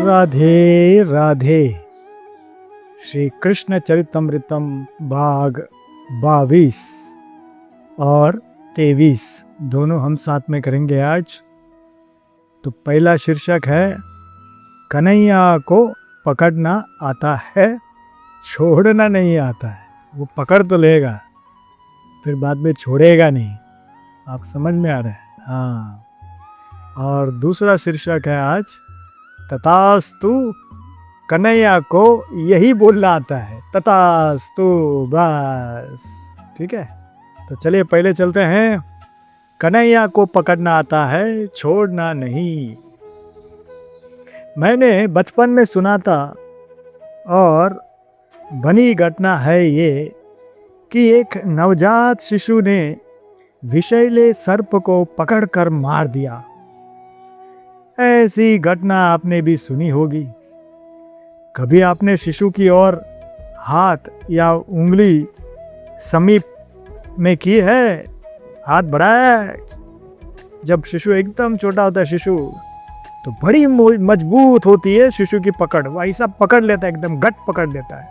राधे राधे। श्री कृष्ण चरितमृतम भाग 22 और 23 दोनों हम साथ में करेंगे आज। तो पहला शीर्षक है कन्हैया को पकड़ना आता है, छोड़ना नहीं आता है। वो पकड़ तो लेगा, फिर बाद में छोड़ेगा नहीं। आप समझ में आ रहा है? हाँ। और दूसरा शीर्षक है आज तथास्तु, कन्हैया को यही बोलना आता है, तथास्तु, बस। ठीक है, तो चलिए पहले चलते हैं। कन्हैया को पकड़ना आता है, छोड़ना नहीं। मैंने बचपन में सुना था और बनी घटना है ये कि एक नवजात शिशु ने विषैले सर्प को पकड़कर मार दिया। ऐसी घटना आपने भी सुनी होगी। कभी आपने शिशु की ओर हाथ या उंगली समीप में की है, हाथ बढ़ाया है? जब शिशु एकदम छोटा होता है शिशु, तो बड़ी मजबूत होती है शिशु की पकड़। वो ऐसा पकड़ लेता है, एकदम गट पकड़ लेता है।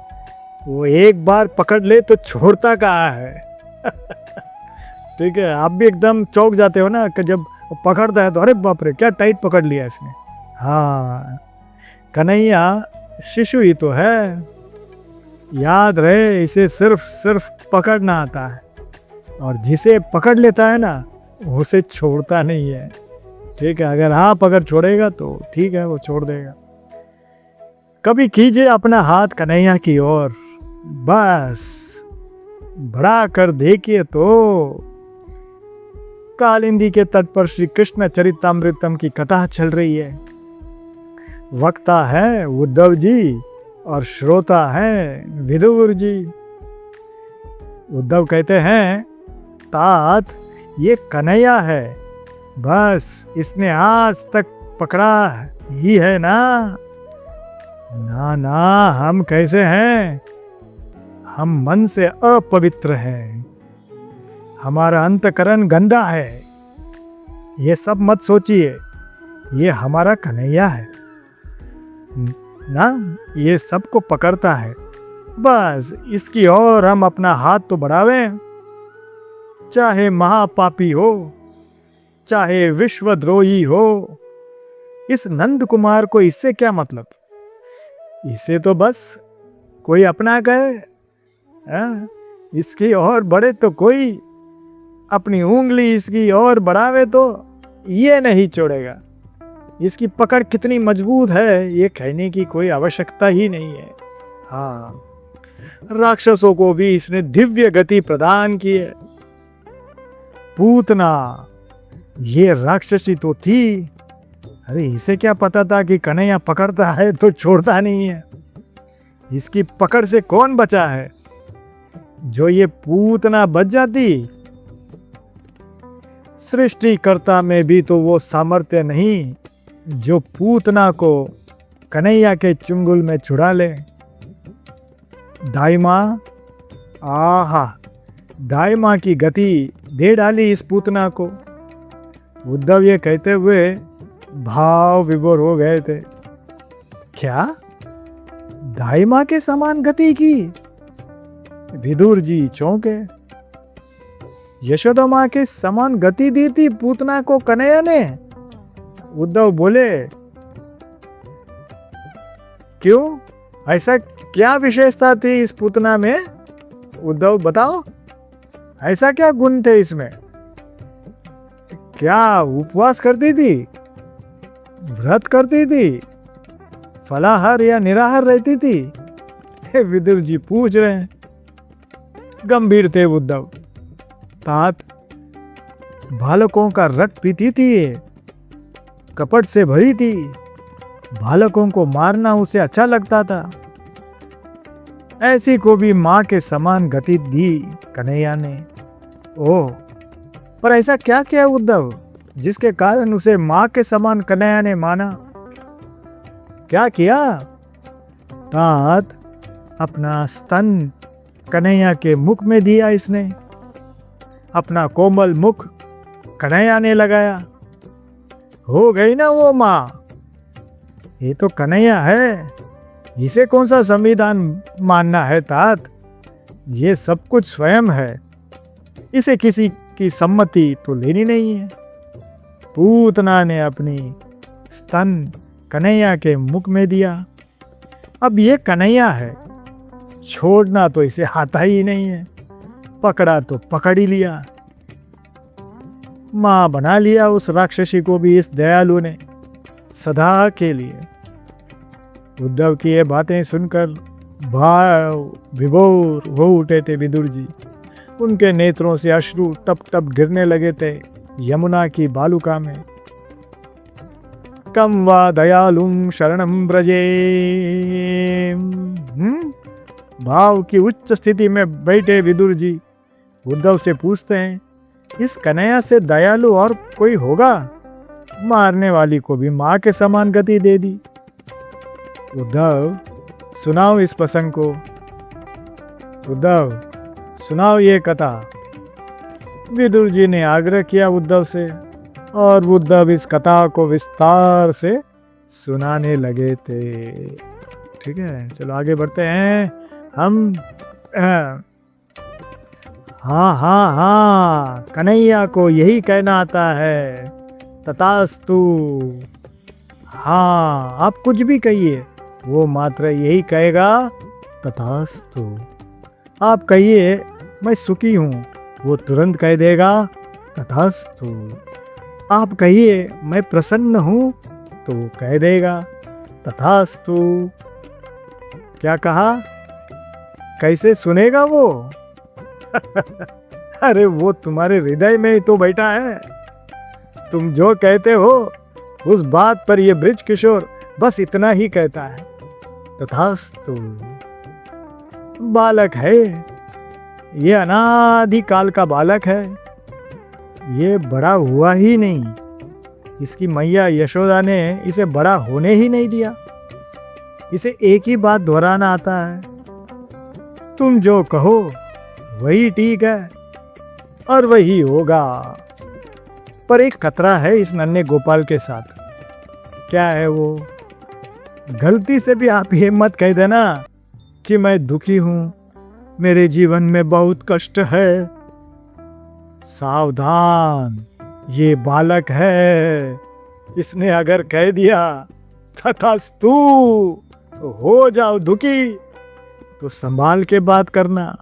वो एक बार पकड़ ले तो छोड़ता कहाँ है। ठीक है, आप भी एकदम चौंक जाते हो ना कि जब पकड़ता है तो अरे बाप रे क्या टाइट पकड़ लिया इसने। हाँ, कन्हैया शिशु ही तो है। याद रहे, इसे सिर्फ पकड़ना आता है, और जिसे पकड़ लेता है ना उसे छोड़ता नहीं है। ठीक है, अगर आप अगर छोड़ेगा तो ठीक है, वो छोड़ देगा। कभी कीजिए अपना हाथ कन्हैया की ओर, बस बढ़ा कर देखिए तो। कालिंदी के तट पर श्री कृष्ण चरितमृतम की कथा चल रही है। वक्ता है उद्धव जी और श्रोता है विदुर जी। उद्धव कहते हैं, तात ये कन्हैया है, बस इसने आज तक पकड़ा ही है ना। ना ना, हम कैसे हैं? हम मन से अपवित्र हैं, हमारा अंतकरण गंदा है। ये सब मत सोचिए, ये हमारा कन्हैया है ना, ये सबको पकड़ता है। बस इसकी ओर हम अपना हाथ तो बढ़ावें। चाहे महापापी हो, चाहे विश्वद्रोही हो, इस नंद कुमार को इससे क्या मतलब? इसे तो बस कोई अपना गए, इसकी ओर बढ़े तो कोई अपनी उंगली इसकी ओर बढ़ावे तो ये नहीं छोड़ेगा। इसकी पकड़ कितनी मजबूत है ये कहने की कोई आवश्यकता ही नहीं है। हाँ, राक्षसों को भी इसने दिव्य गति प्रदान की है। पूतना ये राक्षसी तो थी, अरे इसे क्या पता था कि कन्हैया पकड़ता है तो छोड़ता नहीं है। इसकी पकड़ से कौन बचा है? जो ये पूतना बच जाती। सृष्टिकर्ता में भी तो वो सामर्थ्य नहीं जो पूतना को कन्हैया के चुंगल में छुड़ा ले। दाई माँ, आहा, दाई माँ की गति दे डाली इस पूतना को। उद्धव ये कहते हुए भाव विभोर हो गए थे। क्या दाई माँ के समान गति की? विदुर जी चौंके। यशोदा माँ के समान गति दी थी पूतना को कन्हैया ने? उद्धव बोले, क्यों, ऐसा क्या विशेषता थी इस पूतना में? उद्धव बताओ, ऐसा क्या गुण थे इसमें? क्या उपवास करती थी, व्रत करती थी, फलाहार या निराहार रहती थी? विदुर जी पूछ रहे हैं। गंभीर थे उद्धव। तात बालकों का रक्त पीती थी, कपट से भरी थी, बालकों को मारना उसे अच्छा लगता था। ऐसी को भी माँ के समान गति दी कन्हैया ने। ओह, पर ऐसा क्या किया उद्धव जिसके कारण उसे माँ के समान कन्हैया ने माना? क्या किया? तात अपना स्तन कन्हैया के मुख में दिया इसने, अपना कोमल मुख कन्हैया ने लगाया। हो गई ना वो माँ। ये तो कन्हैया है, इसे कौन सा संविधान मानना है तात? ये सब कुछ स्वयं है, इसे किसी की सम्मति तो लेनी नहीं है। पूतना ने अपनी स्तन कन्हैया के मुख में दिया। अब ये कन्हैया है, छोड़ना तो इसे आता ही नहीं है, पकड़ा तो पकड़ ही लिया। मां बना लिया उस राक्षसी को भी इस दयालु ने, सदा के लिए। उद्धव की ये बातें सुनकर भाव विभोर हो उठे थे विदुर जी। उनके नेत्रों से अश्रु टप टप गिरने लगे थे यमुना की बालुका में। कम वा दयालुम शरणम ब्रजे। भाव की उच्च स्थिति में बैठे विदुर जी उद्धव से पूछते हैं, इस कन्हैया से दयालु और कोई होगा? मारने वाली को भी मां के समान गति दे दी। उद्धव सुनाओ इस प्रसंग को, उद्धव सुनाओ ये कथा। विदुर जी ने आग्रह किया उद्धव से, और उद्धव इस कथा को विस्तार से सुनाने लगे थे। ठीक है, चलो आगे बढ़ते हैं हम। हाँ, कन्हैया को यही कहना आता है, तथास्तु। हाँ, आप कुछ भी कहिए, वो मात्र यही कहेगा, तथास्तु। आप कहिए मैं सुखी हूं, वो तुरंत कह देगा, तथास्तु। आप कहिए मैं प्रसन्न हूं, तो वो कह देगा, तथास्तु। क्या कहा? कैसे सुनेगा वो? अरे वो तुम्हारे हृदय में ही तो बैठा है। तुम जो कहते हो उस बात पर ये बृज किशोर बस इतना ही कहता है, तथास्तु। बालक है, ये अनादि काल का बालक है, ये बड़ा हुआ ही नहीं। इसकी मैया यशोदा ने इसे बड़ा होने ही नहीं दिया। इसे एक ही बात दोहराना आता है, तुम जो कहो वही ठीक है और वही होगा। पर एक खतरा है इस नन्हे गोपाल के साथ। क्या है वो? गलती से भी आप ये मत कह देना कि मैं दुखी हूं, मेरे जीवन में बहुत कष्ट है। सावधान, ये बालक है, इसने अगर कह दिया तथास्तु हो जाओ दुखी, तो संभाल के बात करना,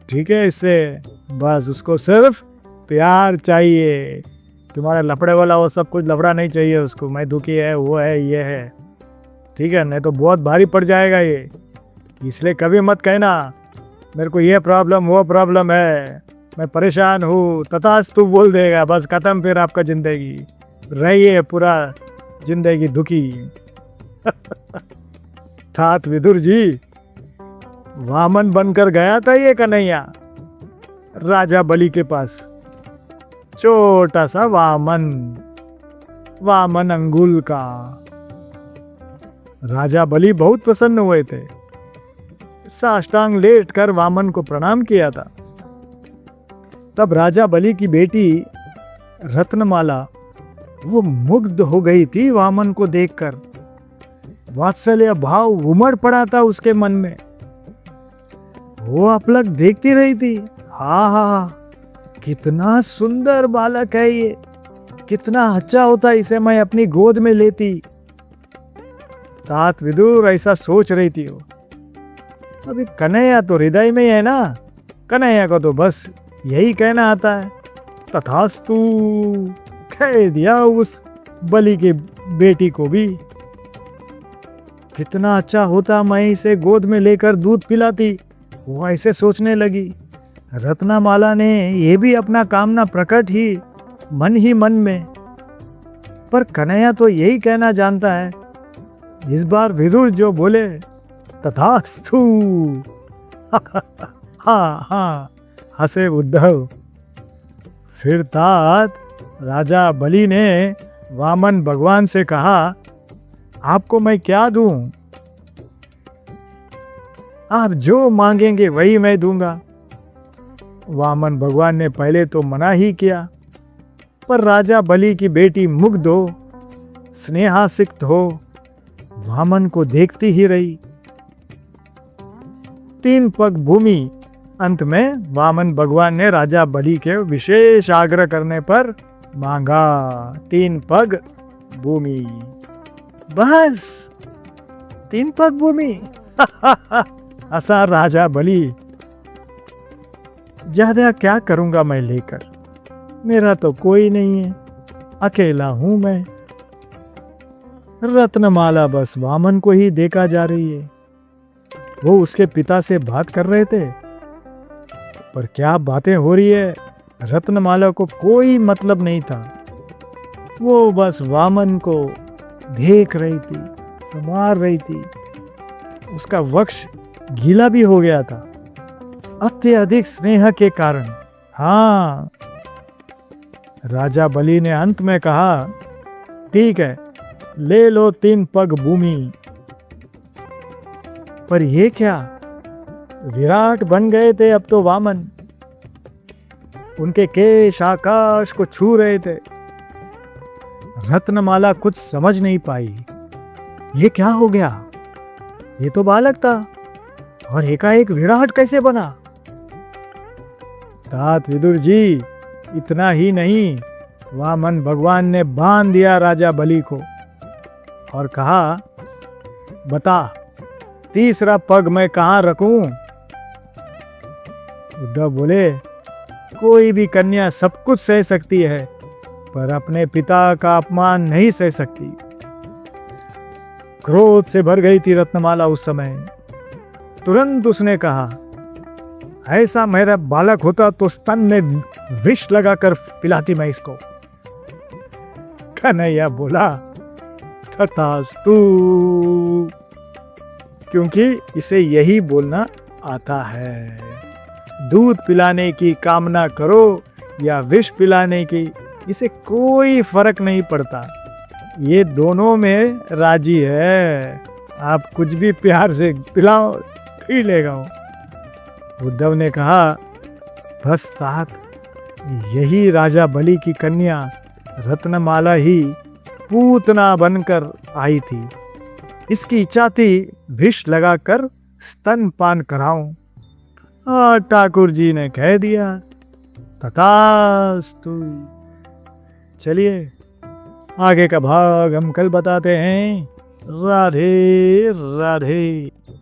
ठीक है? इससे बस उसको सिर्फ प्यार चाहिए। तुम्हारा लफड़े वाला वो सब कुछ लफड़ा नहीं चाहिए उसको, मैं दुखी है, वो है, ये है, ठीक है? नहीं तो बहुत भारी पड़ जाएगा ये। इसलिए कभी मत कहना मेरे को ये प्रॉब्लम वो प्रॉब्लम है, मैं परेशान हूँ, तथास्तु बोल देगा, बस खत्म फिर आपका जिंदगी। रहिए पूरा जिंदगी दुखी। तात विदुर जी, वामन बनकर गया था ये कन्हैया राजा बलि के पास। छोटा सा वामन अंगुल का। राजा बलि बहुत प्रसन्न हुए थे, साष्टांग लेट कर वामन को प्रणाम किया था। तब राजा बलि की बेटी रत्नमाला वो मुग्ध हो गई थी वामन को देखकर। वात्सल्य भाव उमड़ पड़ा था उसके मन में। वो अपलक देखती रही थी, हा, कितना सुंदर बालक है ये, कितना अच्छा होता इसे मैं अपनी गोद में लेती। तात विदुर ऐसा सोच रही थी वो। अभी कन्हैया तो हृदय में है ना, कन्हैया को तो बस यही कहना आता है, तथास्तु। कह दिया उस बलि की बेटी को भी। कितना अच्छा होता मैं इसे गोद में लेकर दूध पिलाती, वो ऐसे सोचने लगी। रत्नामाला ने ये भी अपना कामना प्रकट ही मन में। पर कन्हैया तो यही कहना जानता है। इस बार विदुर जो बोले, तथास्तु। हाँ, हंसे उद्धव। फिर तात राजा बलि ने वामन भगवान से कहा, आपको मैं क्या दूं? आप जो मांगेंगे वही मैं दूंगा। वामन भगवान ने पहले तो मना ही किया, पर राजा बलि की बेटी मुग्ध हो, स्नेहासिक्त हो, वामन को देखती ही रही। 3 पग भूमि। अंत में वामन भगवान ने राजा बलि के विशेष आग्रह करने पर मांगा 3 पग भूमि। बस 3 पग भूमि। हंसा राजा बलि। ज्यादा क्या करूंगा मैं लेकर, मेरा तो कोई नहीं है, अकेला हूं मैं। रत्नमाला बस वामन को ही देखा जा रही है। वो उसके पिता से बात कर रहे थे, पर क्या बातें हो रही है, रत्नमाला को कोई मतलब नहीं था। वो बस वामन को देख रही थी, संवार रही थी। उसका वक्ष गीला भी हो गया था, अत्यधिक स्नेह के कारण। हाँ, राजा बलि ने अंत में कहा, ठीक है, ले लो 3 पग भूमि। पर ये क्या, विराट बन गए थे अब तो वामन। उनके केश आकाश को छू रहे थे। रत्नमाला कुछ समझ नहीं पाई, ये क्या हो गया? ये तो बालक था और एकाएक विराट कैसे बना? तात विदुर जी, इतना ही नहीं, वामन भगवान ने बांध दिया राजा बलि को और कहा, बता, तीसरा पग मैं कहां रखूं? उद्धव बोले, कोई भी कन्या सब कुछ सह सकती है, पर अपने पिता का अपमान नहीं सह सकती। क्रोध से भर गई थी रत्नमाला उस समय। तुरंत उसने कहा, ऐसा मेरा बालक होता तो स्तन में विष लगाकर पिलाती मैं इसको। कन्हैया बोला, तथास्तु, क्योंकि इसे यही बोलना आता है। दूध पिलाने की कामना करो या विष पिलाने की, इसे कोई फर्क नहीं पड़ता। ये दोनों में राजी है। आप कुछ भी प्यार से पिलाओ, पी लेगा। उद्धव ने कहा, बस तात, यही राजा बलि की कन्या रत्नमाला ही पूतना बनकर आई थी। इसकी इच्छा थी विष लगाकर स्तनपान कराऊं। और ठाकुर जी ने कह दिया, तथास्तु। चलिए, आगे का भाग हम कल बताते हैं। राधे राधे।